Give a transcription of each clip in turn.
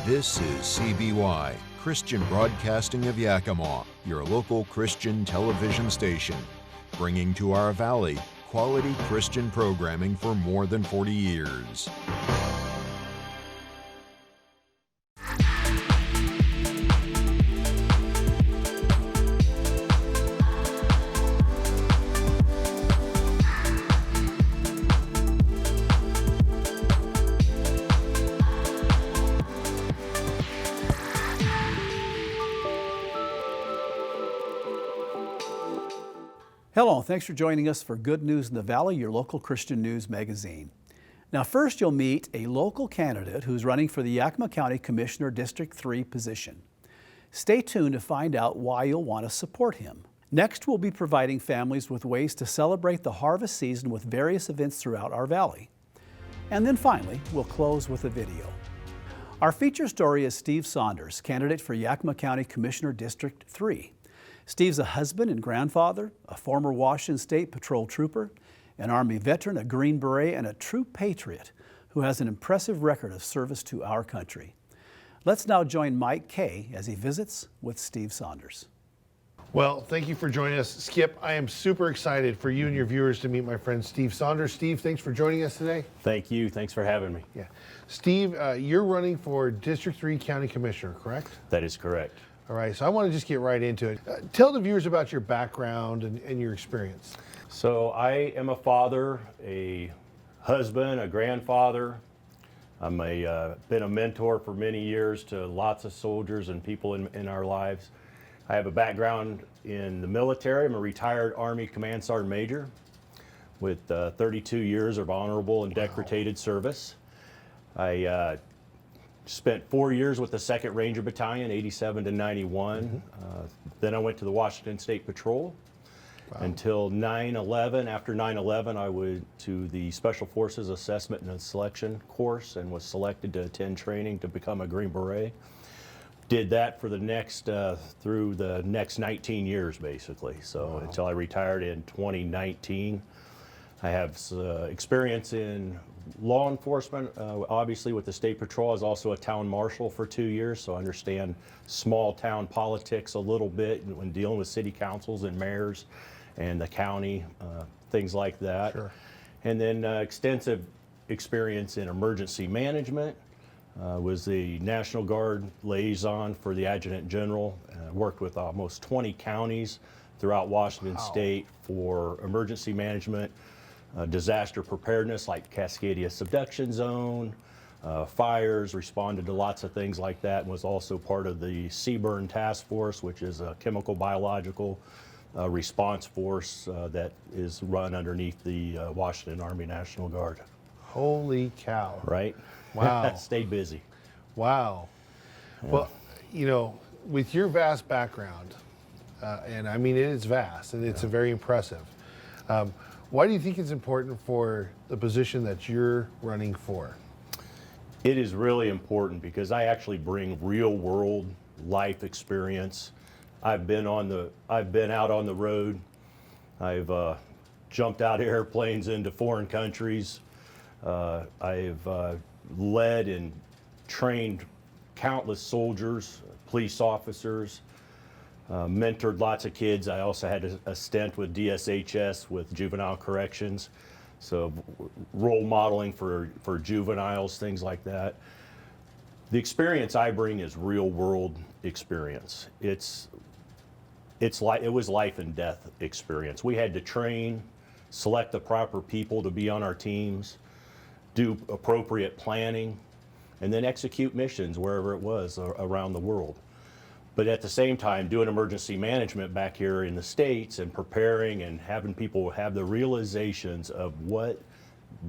This is CBY, Christian Broadcasting of Yakima, your local Christian television station, bringing to our valley quality Christian programming for more than 40 years. Hello, thanks for joining us for Good News in the Valley, your local Christian news magazine. Now first you'll meet a local candidate who's running for the Yakima County Commissioner District 3 position. Stay tuned to find out why you'll want to support him. Next we'll be providing families with ways to celebrate the harvest season with various events throughout our valley. And then finally, we'll close with a video. Our feature story is Steve Saunders, candidate for Yakima County Commissioner District 3. Steve's a husband and grandfather, a former Washington State Patrol trooper, an Army veteran, a Green Beret, and a true patriot who has an impressive record of service to our country. Let's now join Mike Kay as he visits with Steve Saunders. Well, thank you for joining us. Skip, I am super excited for you and your viewers to meet my friend Steve Saunders. Steve, thanks for joining us today. Thank you. Thanks for having me. Yeah. Steve, you're running for District 3 County Commissioner, correct? That is correct. All right, so I want to just get right into it. Tell the viewers about your background and your experience. So I am a father, a husband, a grandfather. I'm been a mentor for many years to lots of soldiers and people in our lives. I have a background in the military. I'm a retired Army Command Sergeant Major with 32 years of honorable and decorated service. I spent 4 years with the 2nd Ranger Battalion, 87 to 91. Then I went to the Washington State Patrol until 9/11. After 9/11, I went to the Special Forces Assessment and Selection course and was selected to attend training to become a Green Beret. Did that for the next, through the next 19 years, basically. So until I retired in 2019. I have experience in law enforcement, obviously with the State Patrol. I was also a town marshal for 2 years, so I understand small town politics a little bit when dealing with city councils and mayors and the county, things like that. Sure. And then extensive experience in emergency management. Was the National Guard liaison for the Adjutant General. Worked with almost 20 counties throughout Washington State for emergency management. Disaster preparedness like Cascadia Subduction Zone, fires, responded to lots of things like that, and was also part of the Seaburn Task Force, which is a chemical biological response force that is run underneath the Washington Army National Guard. Holy cow. Right? Wow. Stayed busy. Wow. Yeah. Well, you know, with your vast background, and I mean it is vast, and it's very impressive. Why do you think it's important for the position that you're running for? It is really important because I actually bring real world life experience. I've been out on the road. I've jumped out of airplanes into foreign countries. I've led and trained countless soldiers, police officers, mentored lots of kids. I also had a stint with DSHS with juvenile corrections, so role modeling for juveniles, things like that. The experience I bring is real world experience. It was life and death experience. We had to train, select the proper people to be on our teams, do appropriate planning, and then execute missions wherever it was around the world. But at the same time, doing emergency management back here in the States and preparing and having people have the realizations of what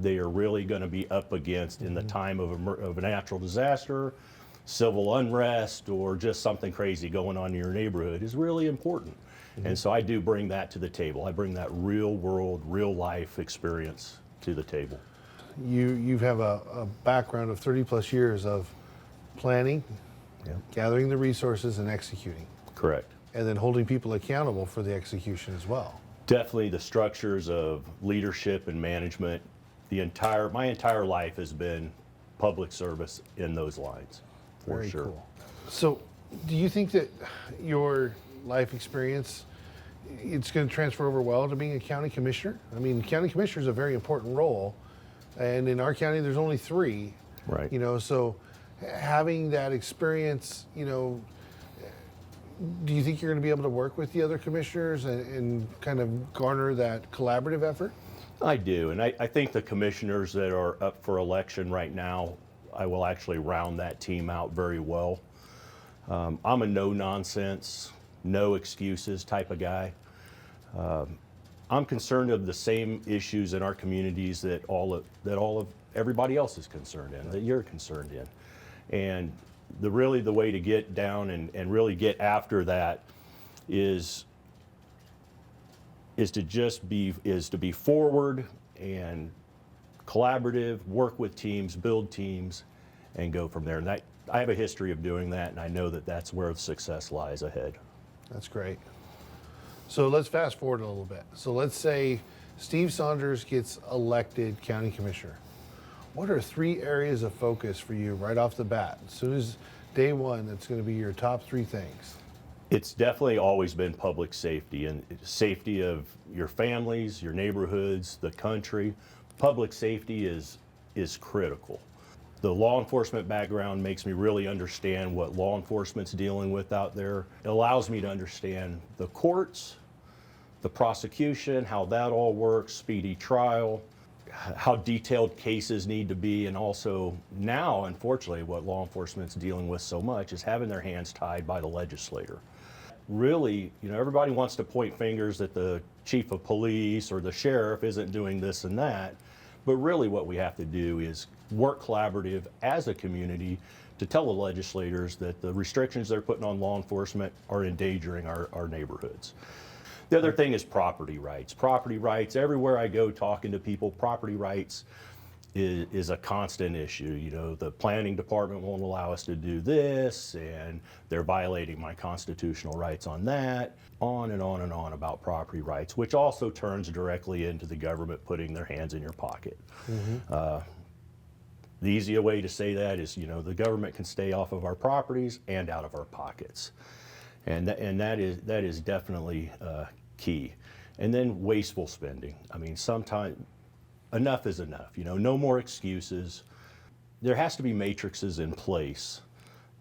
they are really going to be up against in the time of a natural disaster, civil unrest, or just something crazy going on in your neighborhood is really important. And so I do bring that to the table. I bring that real world, real life experience to the table. You have a background of 30 plus years of planning, gathering the resources and executing. Correct. And then holding people accountable for the execution as well. Definitely the structures of leadership and management. My entire life has been public service in those lines. for Very sure. cool. So, do you think that your life experience, it's going to transfer over well to being a county commissioner? I mean, county commissioner is a very important role, and in our county, there's only 3. Right. You know, so having that experience, you know, do you think you're going to be able to work with the other commissioners and kind of garner that collaborative effort? I do, and I think the commissioners that are up for election right now, I will actually round that team out very well. I'm a no-nonsense, no excuses type of guy. I'm concerned of the same issues in our communities that all of everybody else is concerned in, that you're concerned in. And the way to get down and really get after that is to be forward and collaborative, work with teams, build teams, and go from there. And I have a history of doing that, and I know that that's where the success lies ahead. That's great. So let's fast forward a little bit. So let's say Steve Saunders gets elected county commissioner. What are 3 areas of focus for you right off the bat? As soon as day one, that's going to be your top 3 things. It's definitely always been public safety and safety of your families, your neighborhoods, the country. Public safety is critical. The law enforcement background makes me really understand what law enforcement's dealing with out there. It allows me to understand the courts, the prosecution, how that all works, speedy trial, how detailed cases need to be, and also now, unfortunately, what law enforcement's dealing with so much is having their hands tied by the legislator. Really, you know, everybody wants to point fingers at the chief of police or the sheriff isn't doing this and that, but really what we have to do is work collaborative as a community to tell the legislators that the restrictions they're putting on law enforcement are endangering our neighborhoods. The other thing is property rights. Property rights, everywhere I go talking to people, property rights is a constant issue. You know, the planning department won't allow us to do this, and they're violating my constitutional rights on that, on and on and on about property rights, which also turns directly into the government putting their hands in your pocket. The easier way to say that is, you know, the government can stay off of our properties and out of our pockets. And that is definitely key. And then wasteful spending. I mean, sometimes enough is enough. You know, no more excuses. There has to be matrices in place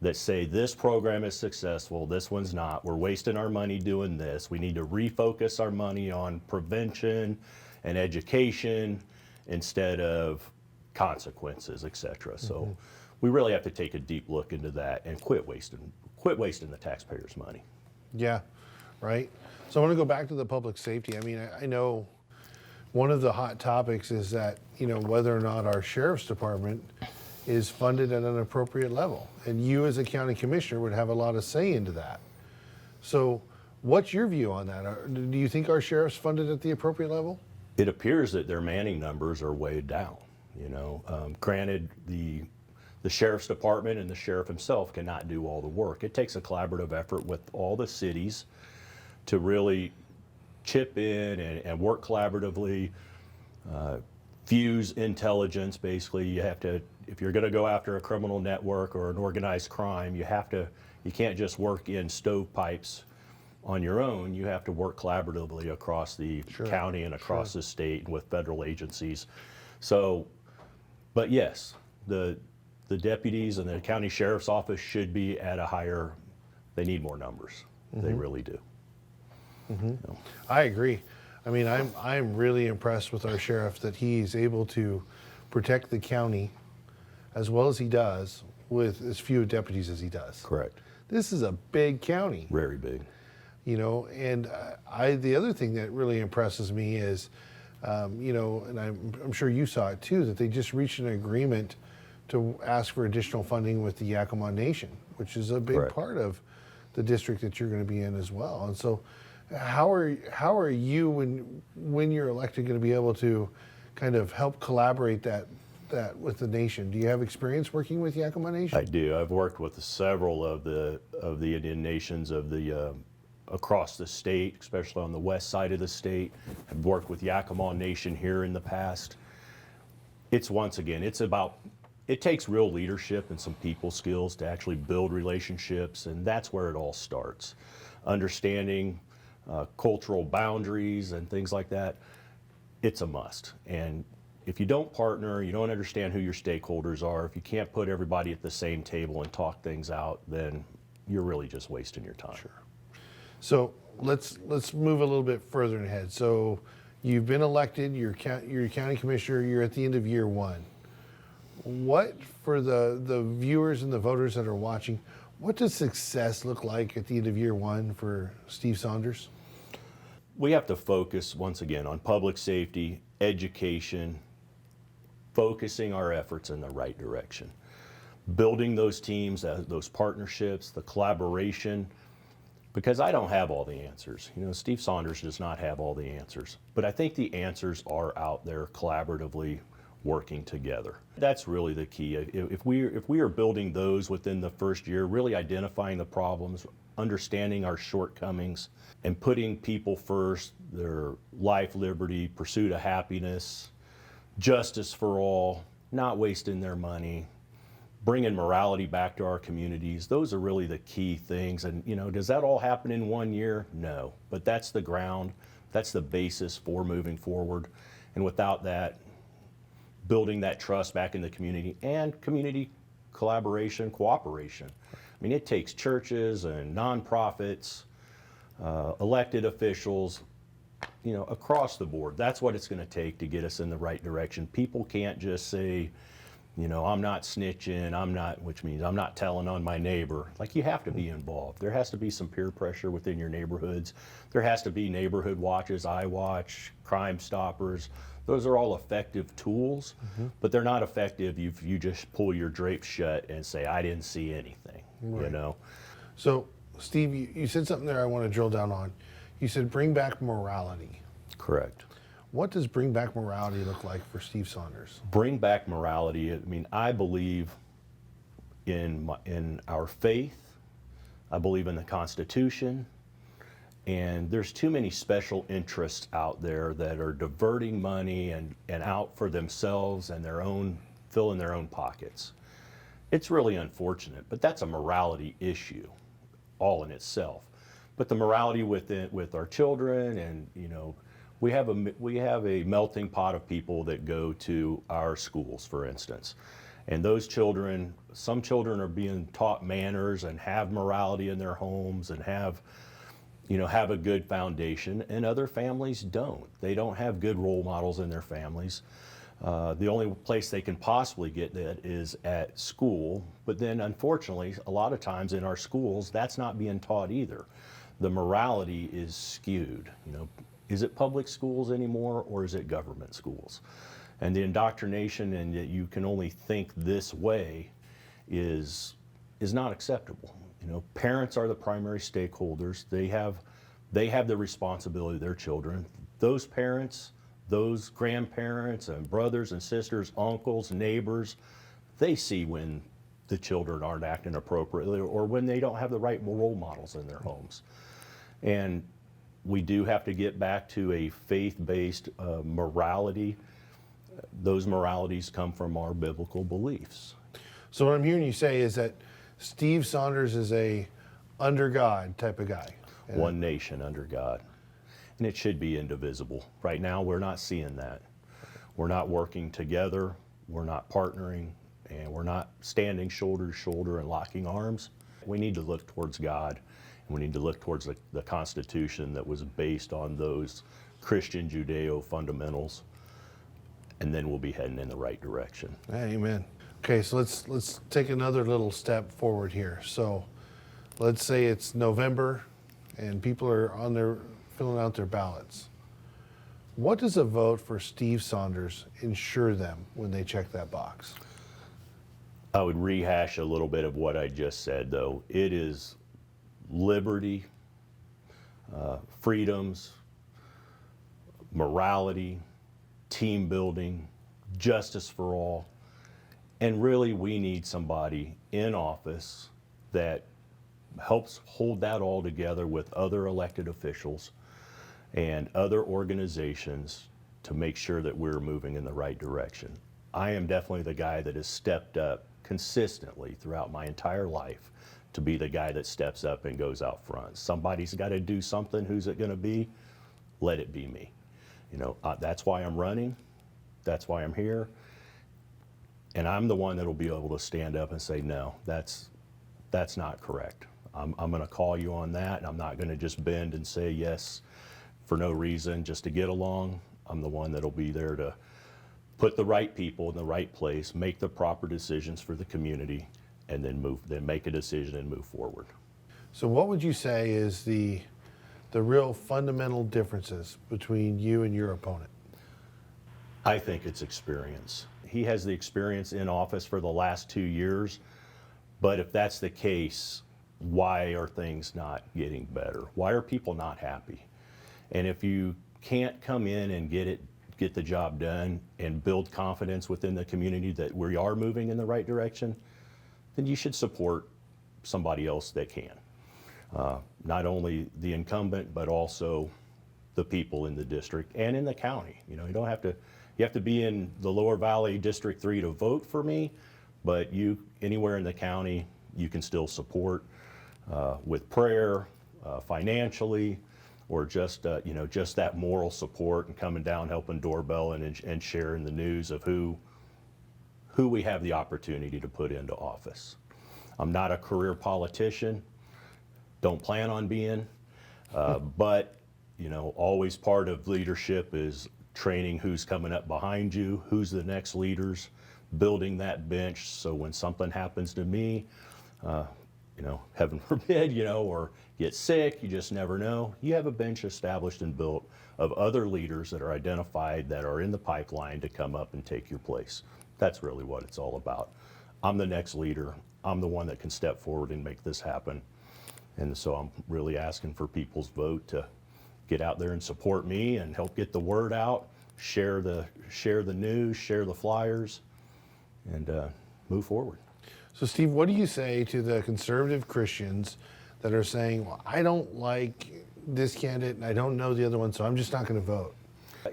that say this program is successful, this one's not. We're wasting our money doing this. We need to refocus our money on prevention and education instead of consequences, etc. So we really have to take a deep look into that and quit wasting the taxpayers' money. Yeah, right. So I want to go back to the public safety. I mean, I know one of the hot topics is that, you know, whether or not our sheriff's department is funded at an appropriate level. And you as a county commissioner would have a lot of say into that. So what's your view on that? Do you think our sheriff's funded at the appropriate level? It appears that their manning numbers are way down. You know, granted, the sheriff's department and the sheriff himself cannot do all the work. It takes a collaborative effort with all the cities to really chip in and work collaboratively, fuse intelligence. Basically, you have to, if you're going to go after a criminal network or an organized crime, you can't just work in stovepipes on your own. You have to work collaboratively across the county and across the state and with federal agencies. So, but yes, the deputies and the county sheriff's office should be at a higher, they need more numbers. They really do. You know. I agree. I mean, I'm really impressed with our sheriff that he's able to protect the county as well as he does with as few deputies as he does. Correct. This is a big county. Very big. You know, and the other thing that really impresses me is, you know, and I'm sure you saw it too, that they just reached an agreement to ask for additional funding with the Yakima Nation, which is a big part of the district that you're going to be in as well. And so, how are you when you're elected going to be able to kind of help collaborate that with the nation? Do you have experience working with Yakima Nation? I do. I've worked with several of the Indian nations of the across the state, especially on the west side of the state. I've worked with Yakima Nation here in the past. It's once again, it's about it takes real leadership and some people skills to actually build relationships, and that's where it all starts. Understanding cultural boundaries and things like that, it's a must. And if you don't partner, you don't understand who your stakeholders are, if you can't put everybody at the same table and talk things out, then you're really just wasting your time. Sure. So let's move a little bit further ahead. So you've been elected, you're county commissioner, you're at the end of year one. What, for the viewers and the voters that are watching, what does success look like at the end of year one for Steve Saunders? We have to focus, once again, on public safety, education, focusing our efforts in the right direction. Building those teams, those partnerships, the collaboration, because I don't have all the answers. You know, Steve Saunders does not have all the answers, but I think the answers are out there collaboratively working together. That's really the key. If we are building those within the first year, really identifying the problems, understanding our shortcomings, and putting people first, their life, liberty, pursuit of happiness, justice for all, not wasting their money, bringing morality back to our communities. Those are really the key things. And, you know, does that all happen in 1 year? No, but that's the ground, that's the basis for moving forward. And without that, building that trust back in the community and community collaboration, cooperation. I mean, it takes churches and nonprofits, elected officials, you know, across the board. That's what it's going to take to get us in the right direction. People can't just say, you know, I'm not snitching, which means I'm not telling on my neighbor. Like, you have to be involved. There has to be some peer pressure within your neighborhoods. There has to be neighborhood watches, iWatch, Crime Stoppers. Those are all effective tools, but they're not effective if you just pull your drapes shut and say, I didn't see anything, you know? So, Steve, you said something there I want to drill down on. You said bring back morality. Correct. What does bring back morality look like for Steve Saunders? Bring back morality. I mean, I believe in our faith. I believe in the Constitution. And there's too many special interests out there that are diverting money and out for themselves and filling their own pockets. It's really unfortunate, but that's a morality issue all in itself. But the morality with our children, and, you know, we have a melting pot of people that go to our schools, for instance. And those children, some children are being taught manners and have morality in their homes and have a good foundation, and other families don't. They don't have good role models in their families. The only place they can possibly get that is at school, but then unfortunately, a lot of times in our schools, that's not being taught either. The morality is skewed. You know, is it public schools anymore, or is it government schools? And the indoctrination and that you can only think this way is not acceptable. You know, parents are the primary stakeholders. They have the responsibility of their children. Those parents, those grandparents and brothers and sisters, uncles, neighbors, they see when the children aren't acting appropriately or when they don't have the right role models in their homes. And we do have to get back to a faith-based morality. Those moralities come from our biblical beliefs. So what I'm hearing you say is that Steve Saunders is a under God type of guy. One nation under God. And it should be indivisible. Right now, we're not seeing that. We're not working together, we're not partnering, and we're not standing shoulder to shoulder and locking arms. We need to look towards God, and we need to look towards the Constitution that was based on those Christian Judeo fundamentals, and then we'll be heading in the right direction. Amen. Okay, so let's take another little step forward here. So let's say it's November and people are filling out their ballots. What does a vote for Steve Saunders ensure them when they check that box? I would rehash a little bit of what I just said, though. It is liberty, freedoms, morality, team building, justice for all. And really, we need somebody in office that helps hold that all together with other elected officials and other organizations to make sure that we're moving in the right direction. I am definitely the guy that has stepped up consistently throughout my entire life to be the guy that steps up and goes out front. Somebody's got to do something. Who's it going to be? Let it be me. You know, that's why I'm running. That's why I'm here. And I'm the one that will be able to stand up and say, no, that's not correct. I'm going to call you on that, and I'm not going to just bend and say yes for no reason just to get along. I'm the one that'll be there to put the right people in the right place, make the proper decisions for the community, and then make a decision and move forward. So what would you say is the real fundamental differences between you and your opponent? I think it's experience. He has the experience in office for the last 2 years, but if that's the case, why are things not getting better? Why are people not happy? And if you can't come in and get the job done and build confidence within the community that we are moving in the right direction, then you should support somebody else that can. Not only the incumbent, but also the people in the district and in the county. You know, you have to be in the Lower Valley District 3 to vote for me, but anywhere in the county, you can still support with prayer, financially, or just that moral support and coming down, helping doorbell and sharing the news of who we have the opportunity to put into office. I'm not a career politician, don't plan on being, but always part of leadership is training who's coming up behind you, who's the next leaders, building that bench so when something happens to me, heaven forbid, or get sick, you just never know. You have a bench established and built of other leaders that are identified that are in the pipeline to come up and take your place. That's really what it's all about. I'm the next leader. I'm the one that can step forward and make this happen. And so I'm really asking for people's vote to get out there and support me and help get the word out, share the news, share the flyers, and move forward. So Steve, what do you say to the conservative Christians that are saying, well, I don't like this candidate and I don't know the other one, so I'm just not going to vote?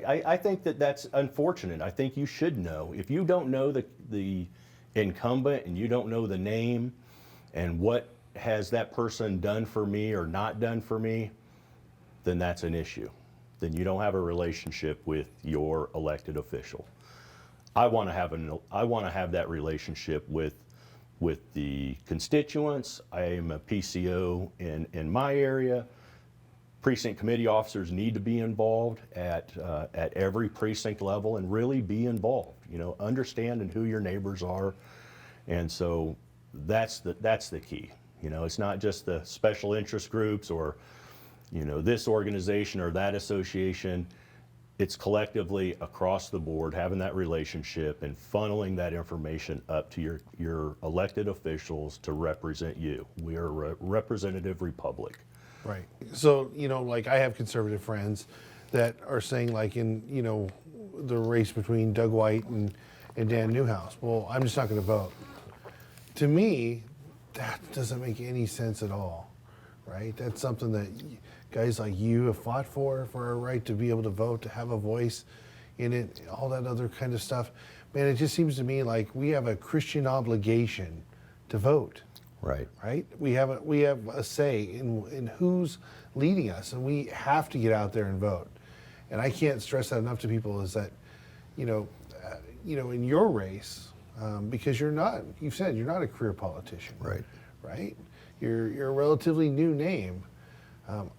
I think that's unfortunate. I think you should know. If you don't know the incumbent and you don't know the name and what has that person done for me or not done for me, then that's an issue. Then you don't have a relationship with your elected official. I want to have that relationship with the constituents. I am a PCO in my area. Precinct committee officers need to be involved at every precinct level and really be involved. Understanding who your neighbors are, and so that's the key. It's not just the special interest groups or this organization or that association. It's collectively across the board having that relationship and funneling that information up to your elected officials to represent you. We are a representative republic. Right. So, like I have conservative friends that are saying, like in, the race between Doug White and Dan Newhouse, well, I'm just not going to vote. To me, that doesn't make any sense at all, right? That's something that guys like you have fought for our right to be able to vote, to have a voice in it, all that other kind of stuff. Man, it just seems to me like we have a Christian obligation to vote. Right. Right? We have a say in who's leading us, and we have to get out there and vote. And I can't stress that enough to people is that, in your race, because you've said you're not a career politician. Right. Right? You're a relatively new name.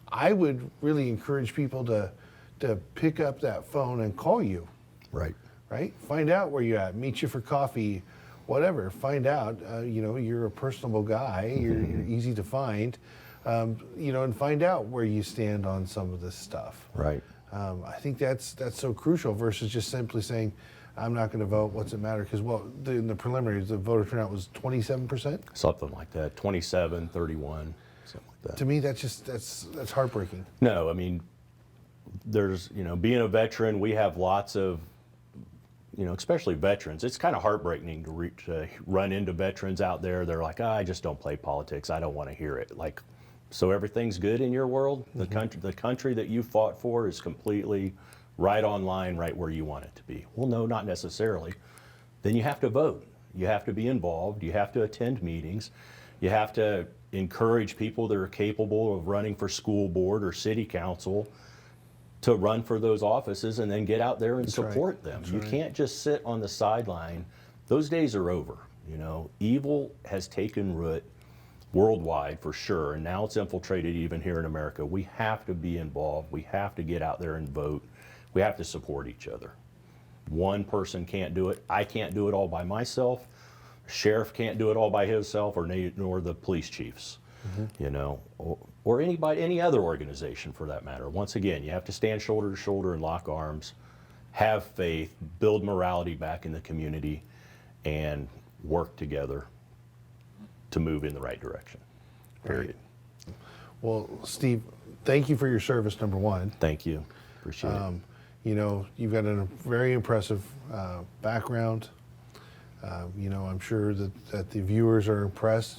I would really encourage people to pick up that phone and call you. Right. Right? Find out where you're at, meet you for coffee, whatever. Find out, you're a personable guy, you're easy to find, and find out where you stand on some of this stuff. Right. I think that's so crucial versus just simply saying, I'm not going to vote, what's it matter? Because, in the preliminaries, the voter turnout was 27%? Something like that, 27, 31, something like that. To me, that's heartbreaking. No, I mean, there's, being a veteran, we have lots of, especially veterans, it's kind of heartbreaking to run into veterans out there. They're like, I just don't play politics. I don't want to hear it. Like, so everything's good in your world? Mm-hmm. The country that you fought for is completely right on line, right where you want it to be. Well, no, not necessarily. then you have to vote. You have to be involved. You have to attend meetings. You have to encourage people that are capable of running for school board or city council to run for those offices, and then get out there and support them. You can't just sit on the sideline. Those days are over. You know, evil has taken root worldwide for sure, and now it's infiltrated even here in America. We have to be involved. We have to get out there and vote. We have to support each other. One person can't do it. I can't do it all by myself. Sheriff can't do it all by himself, or nor the police chiefs, you know, or anybody, any other organization for that matter. Once again, you have to stand shoulder to shoulder and lock arms, have faith, build morality back in the community, and work together to move in the right direction, period. Right. Well, Steve, thank you for your service, number one. Thank you. Appreciate it. You know, you've got a very impressive background. You know, I'm sure that the viewers are impressed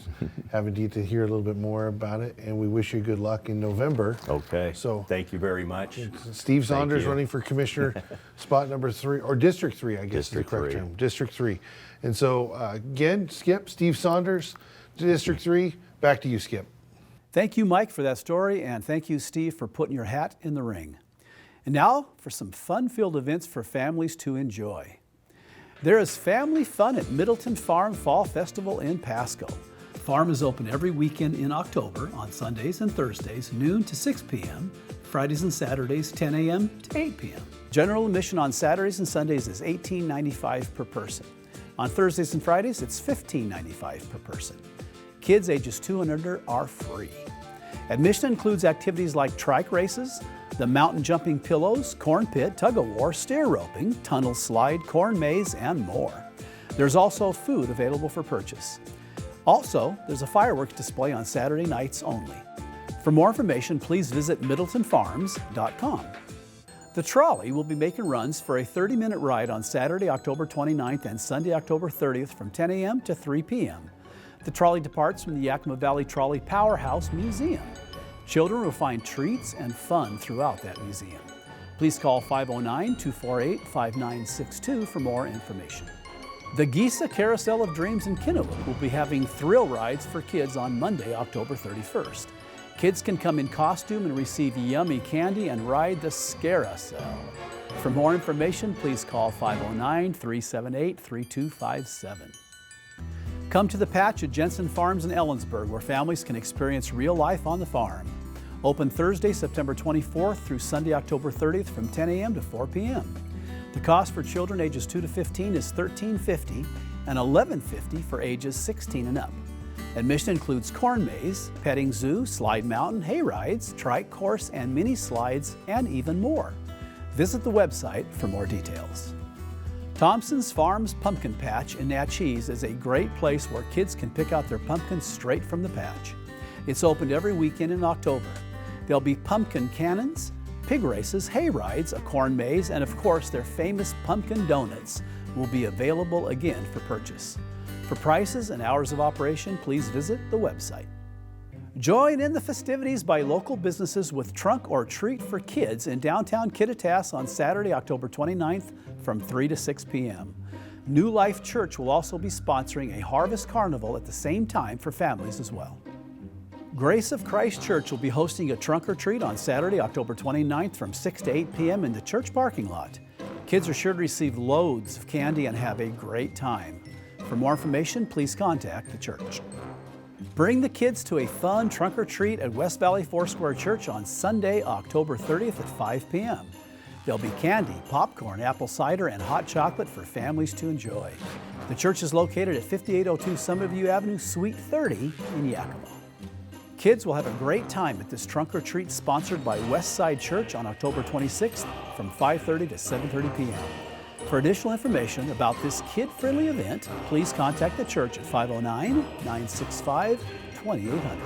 having to hear a little bit more about it, and we wish you good luck in November. Okay. So thank you very much. Steve Saunders running for commissioner, spot number 3, or District 3, I guess is the correct term. District 3. And so again, Skip, Steve Saunders, District 3. Back to you, Skip. Thank you, Mike, for that story, and thank you, Steve, for putting your hat in the ring. And now for some fun-filled events for families to enjoy. There is family fun at Middleton Farm Fall Festival in Pasco. The farm is open every weekend in October on Sundays and Thursdays, noon to 6 p.m., Fridays and Saturdays, 10 a.m. to 8 p.m. General admission on Saturdays and Sundays is $18.95 per person. On Thursdays and Fridays, it's $15.95 per person. Kids ages 2 and under are free. Admission includes activities like trike races, the mountain jumping pillows, corn pit, tug-of-war, steer roping, tunnel slide, corn maze, and more. There's also food available for purchase. Also, there's a fireworks display on Saturday nights only. For more information, please visit middletonfarms.com. The trolley will be making runs for a 30-minute ride on Saturday, October 29th and Sunday, October 30th from 10 a.m. to 3 p.m. The trolley departs from the Yakima Valley Trolley Powerhouse Museum. Children will find treats and fun throughout that museum. Please call 509-248-5962 for more information. The Gisa Carousel of Dreams in Kennewick will be having thrill rides for kids on Monday, October 31st. Kids can come in costume and receive yummy candy and ride the Scarousel. For more information, please call 509-378-3257. Come to the Patch at Jensen Farms in Ellensburg, where families can experience real life on the farm. Open Thursday, September 24th through Sunday, October 30th from 10 a.m. to 4 p.m. The cost for children ages 2 to 15 is $13.50 and $11.50 for ages 16 and up. Admission includes corn maze, petting zoo, slide mountain, hay rides, trike course, and mini slides, and even more. Visit the website for more details. Thompson's Farms Pumpkin Patch in Natchez is a great place where kids can pick out their pumpkins straight from the patch. It's opened every weekend in October. There'll be pumpkin cannons, pig races, hay rides, a corn maze, and of course their famous pumpkin donuts will be available again for purchase. For prices and hours of operation, please visit the website. Join in the festivities by local businesses with Trunk or Treat for Kids in downtown Kittitas on Saturday, October 29th from 3 to 6 p.m. New Life Church will also be sponsoring a Harvest Carnival at the same time for families as well. Grace of Christ Church will be hosting a Trunk or Treat on Saturday, October 29th from 6 to 8 p.m. in the church parking lot. Kids are sure to receive loads of candy and have a great time. For more information, please contact the church. Bring the kids to a fun trunk or treat at West Valley Foursquare Church on Sunday, October 30th at 5 p.m. There'll be candy, popcorn, apple cider, and hot chocolate for families to enjoy. The church is located at 5802 Summit View Avenue, Suite 30 in Yakima. Kids will have a great time at this trunk or treat sponsored by Westside Church on October 26th from 5:30 to 7:30 p.m. For additional information about this kid-friendly event, please contact the church at 509-965-2800.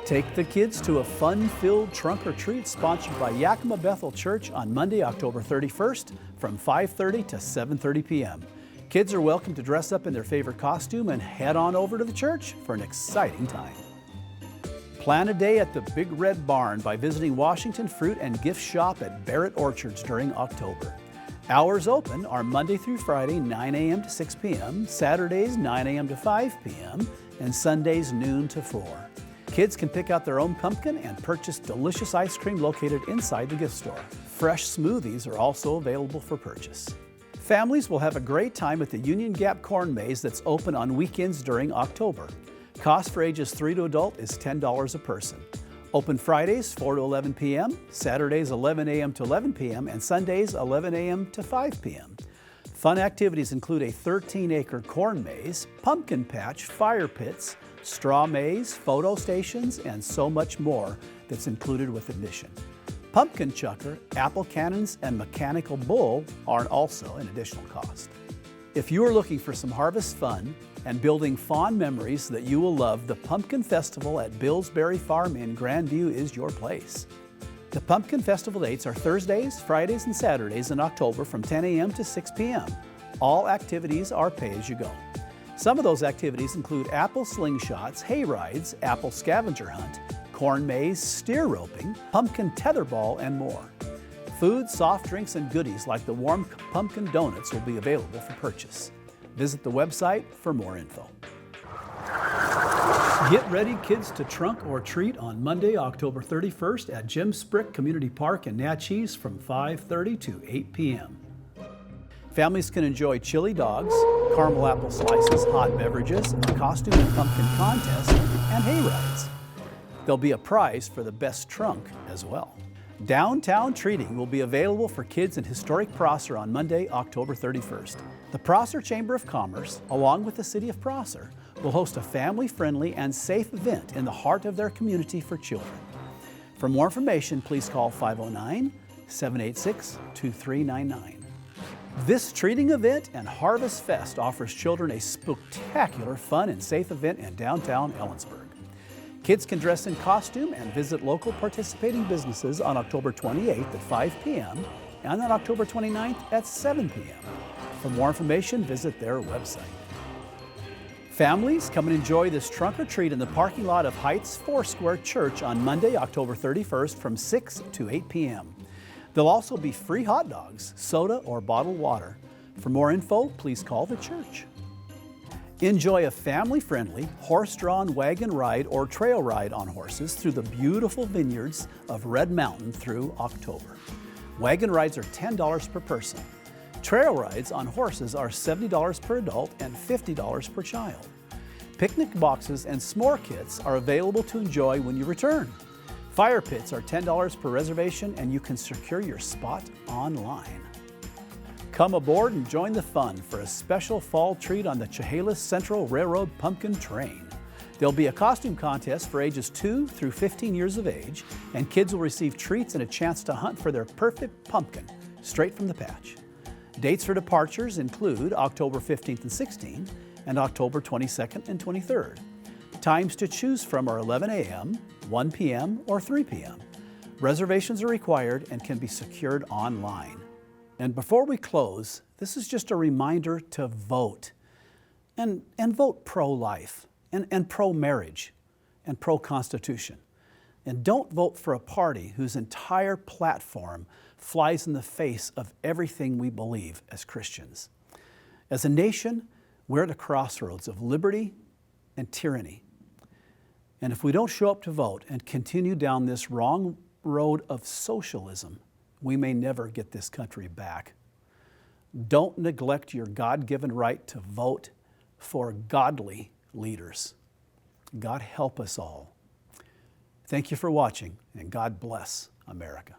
Take the kids to a fun-filled trunk or treat sponsored by Yakima Bethel Church on Monday, October 31st from 5:30 to 7:30 p.m. Kids are welcome to dress up in their favorite costume and head on over to the church for an exciting time. Plan a day at the Big Red Barn by visiting Washington Fruit and Gift Shop at Barrett Orchards during October. Hours open are Monday through Friday, 9 a.m. to 6 p.m., Saturdays, 9 a.m. to 5 p.m., and Sundays, noon to 4. Kids can pick out their own pumpkin and purchase delicious ice cream located inside the gift store. Fresh smoothies are also available for purchase. Families will have a great time at the Union Gap Corn Maze that's open on weekends during October. Cost for ages 3 to adult is $10 a person. Open Fridays 4 to 11 p.m., Saturdays 11 a.m. to 11 p.m., and Sundays 11 a.m. to 5 p.m. Fun activities include a 13-acre corn maze, pumpkin patch, fire pits, straw maze, photo stations, and so much more that's included with admission. Pumpkin chucker, apple cannons, and mechanical bull are also an additional cost. If you are looking for some harvest fun and building fond memories that you will love, the Pumpkin Festival at Billsbury Farm in Grandview is your place. The Pumpkin Festival dates are Thursdays, Fridays, and Saturdays in October from 10 a.m. to 6 p.m. All activities are pay-as-you-go. Some of those activities include apple slingshots, hay rides, apple scavenger hunt, corn maze, steer roping, pumpkin tetherball, and more. Food, soft drinks, and goodies like the warm pumpkin donuts will be available for purchase. Visit the website for more info. Get ready, kids, to trunk or treat on Monday, October 31st at Jim Sprick Community Park in Natchez from 5:30 to 8 p.m. Families can enjoy chili dogs, caramel apple slices, hot beverages, a costume and pumpkin contest, and hay rides. There'll be a prize for the best trunk as well. Downtown treating will be available for kids in historic Prosser on Monday, October 31st. The Prosser Chamber of Commerce, along with the City of Prosser, will host a family-friendly and safe event in the heart of their community for children. For more information, please call 509-786-2399. This treating event and Harvest Fest offers children a spectacular, fun, and safe event in downtown Ellensburg. Kids can dress in costume and visit local participating businesses on October 28th at 5 p.m. and on October 29th at 7 p.m. For more information, visit their website. Families, come and enjoy this trunk or treat in the parking lot of Heights Foursquare Church on Monday, October 31st from 6 to 8 p.m. There'll also be free hot dogs, soda, or bottled water. For more info, please call the church. Enjoy a family-friendly, horse-drawn wagon ride or trail ride on horses through the beautiful vineyards of Red Mountain through October. Wagon rides are $10 per person. Trail rides on horses are $70 per adult and $50 per child. Picnic boxes and s'more kits are available to enjoy when you return. Fire pits are $10 per reservation, and you can secure your spot online. Come aboard and join the fun for a special fall treat on the Chehalis Central Railroad Pumpkin Train. There'll be a costume contest for ages 2 through 15 years of age, and kids will receive treats and a chance to hunt for their perfect pumpkin straight from the patch. Dates for departures include October 15th and 16th and October 22nd and 23rd. Times to choose from are 11 a.m., 1 p.m., or 3 p.m. Reservations are required and can be secured online. And before we close, this is just a reminder to vote. And vote pro-life, and pro-marriage, and pro-constitution. And don't vote for a party whose entire platform flies in the face of everything we believe as Christians. As a nation, we're at a crossroads of liberty and tyranny. And if we don't show up to vote and continue down this wrong road of socialism, we may never get this country back. Don't neglect your God-given right to vote for godly leaders. God help us all. Thank you for watching, and God bless America.